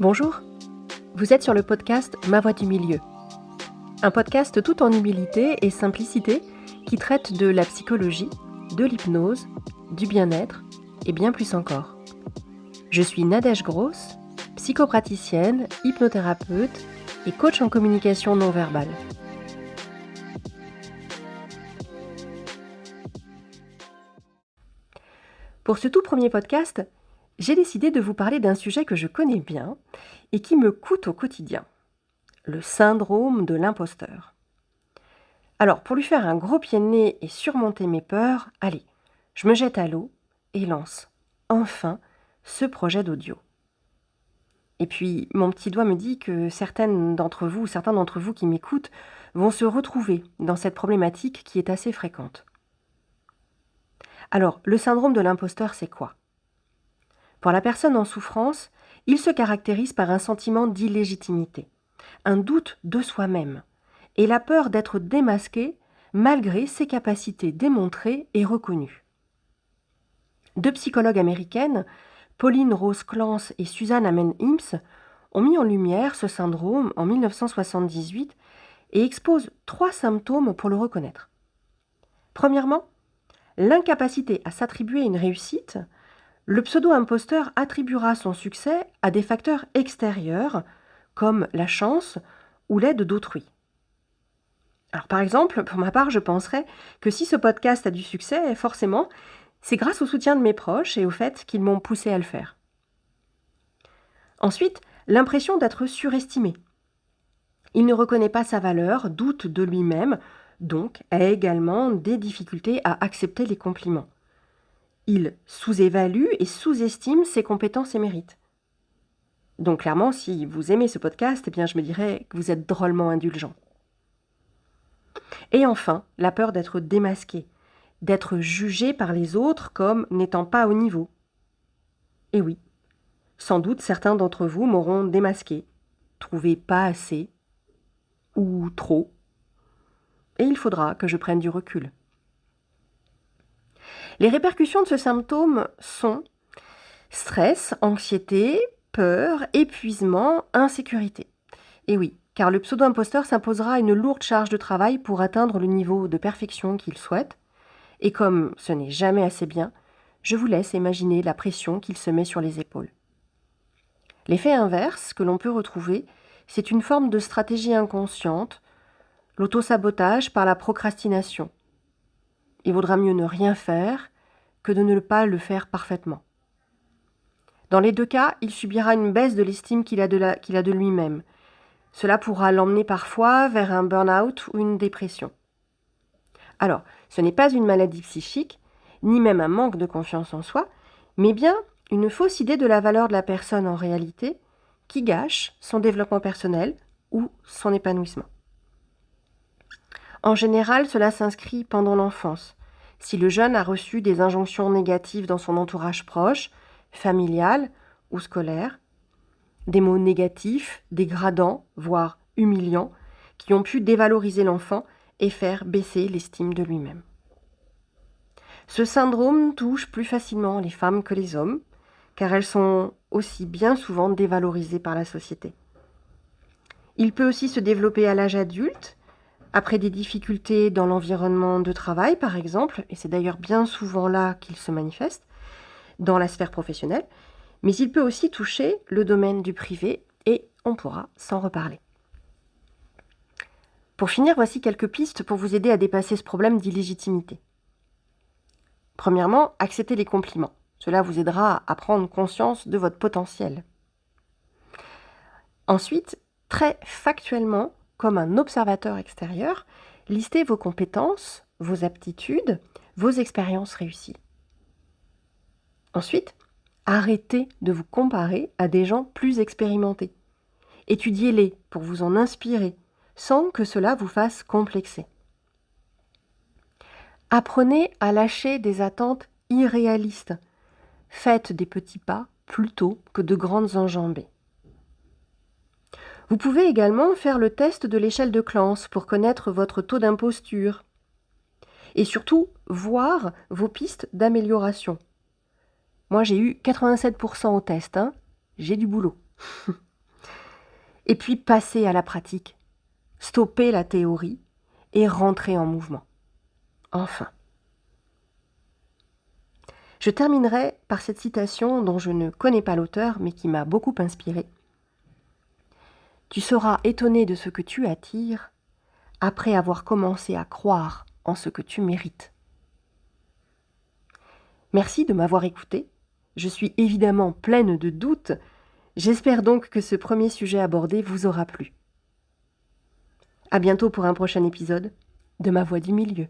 Bonjour, vous êtes sur le podcast Ma Voix du Milieu. Un podcast tout en humilité et simplicité qui traite de la psychologie, de l'hypnose, du bien-être et bien plus encore. Je suis Nadège Gross, psychopraticienne, hypnothérapeute et coach en communication non verbale. Pour ce tout premier podcast, j'ai décidé de vous parler d'un sujet que je connais bien et qui me coûte au quotidien, le syndrome de l'imposteur. Alors, pour lui faire un gros pied de nez et surmonter mes peurs, allez, je me jette à l'eau et lance, enfin, ce projet d'audio. Et puis, mon petit doigt me dit que certains d'entre vous qui m'écoutent vont se retrouver dans cette problématique qui est assez fréquente. Alors, le syndrome de l'imposteur, c'est quoi ? Pour la personne en souffrance, il se caractérise par un sentiment d'illégitimité, un doute de soi-même et la peur d'être démasqué malgré ses capacités démontrées et reconnues. Deux psychologues américaines, Pauline Rose Clance et Suzanne Amen-Ims, ont mis en lumière ce syndrome en 1978 et exposent 3 symptômes pour le reconnaître. Premièrement, l'incapacité à s'attribuer une réussite. Le pseudo-imposteur attribuera son succès à des facteurs extérieurs, comme la chance ou l'aide d'autrui. Alors par exemple, pour ma part, je penserais que si ce podcast a du succès, forcément, c'est grâce au soutien de mes proches et au fait qu'ils m'ont poussé à le faire. Ensuite, l'impression d'être surestimé. Il ne reconnaît pas sa valeur, doute de lui-même, donc a également des difficultés à accepter les compliments. Il sous-évalue et sous-estime ses compétences et mérites. Donc clairement, si vous aimez ce podcast, eh bien je me dirais que vous êtes drôlement indulgent. Et enfin, la peur d'être démasqué, d'être jugé par les autres comme n'étant pas au niveau. Et oui, sans doute certains d'entre vous m'auront démasqué, trouvé pas assez ou trop. Et il faudra que je prenne du recul. Les répercussions de ce symptôme sont stress, anxiété, peur, épuisement, insécurité. Et oui, car le pseudo-imposteur s'imposera une lourde charge de travail pour atteindre le niveau de perfection qu'il souhaite. Et comme ce n'est jamais assez bien, je vous laisse imaginer la pression qu'il se met sur les épaules. L'effet inverse que l'on peut retrouver, c'est une forme de stratégie inconsciente, l'auto-sabotage par la procrastination. Il vaudra mieux ne rien faire que de ne pas le faire parfaitement. Dans les deux cas, il subira une baisse de l'estime qu'il a de lui-même. Cela pourra l'emmener parfois vers un burn-out ou une dépression. Alors, ce n'est pas une maladie psychique, ni même un manque de confiance en soi, mais bien une fausse idée de la valeur de la personne en réalité qui gâche son développement personnel ou son épanouissement. En général, cela s'inscrit pendant l'enfance. Si le jeune a reçu des injonctions négatives dans son entourage proche, familial ou scolaire, des mots négatifs, dégradants, voire humiliants, qui ont pu dévaloriser l'enfant et faire baisser l'estime de lui-même. Ce syndrome touche plus facilement les femmes que les hommes, car elles sont aussi bien souvent dévalorisées par la société. Il peut aussi se développer à l'âge adulte, après des difficultés dans l'environnement de travail, par exemple, et c'est d'ailleurs bien souvent là qu'il se manifeste, dans la sphère professionnelle, mais il peut aussi toucher le domaine du privé, et on pourra s'en reparler. Pour finir, voici quelques pistes pour vous aider à dépasser ce problème d'illégitimité. Premièrement, acceptez les compliments. Cela vous aidera à prendre conscience de votre potentiel. Ensuite, très factuellement, comme un observateur extérieur, listez vos compétences, vos aptitudes, vos expériences réussies. Ensuite, arrêtez de vous comparer à des gens plus expérimentés. Étudiez-les pour vous en inspirer, sans que cela vous fasse complexer. Apprenez à lâcher des attentes irréalistes. Faites des petits pas plutôt que de grandes enjambées. Vous pouvez également faire le test de l'échelle de Clance pour connaître votre taux d'imposture. Et surtout, voir vos pistes d'amélioration. Moi, j'ai eu 87% au test, j'ai du boulot. Et puis passer à la pratique, stopper la théorie et rentrer en mouvement. Enfin. Je terminerai par cette citation dont je ne connais pas l'auteur mais qui m'a beaucoup inspirée. Tu seras étonné de ce que tu attires après avoir commencé à croire en ce que tu mérites. Merci de m'avoir écouté. Je suis évidemment pleine de doutes. J'espère donc que ce premier sujet abordé vous aura plu. À bientôt pour un prochain épisode de Ma Voix du Milieu.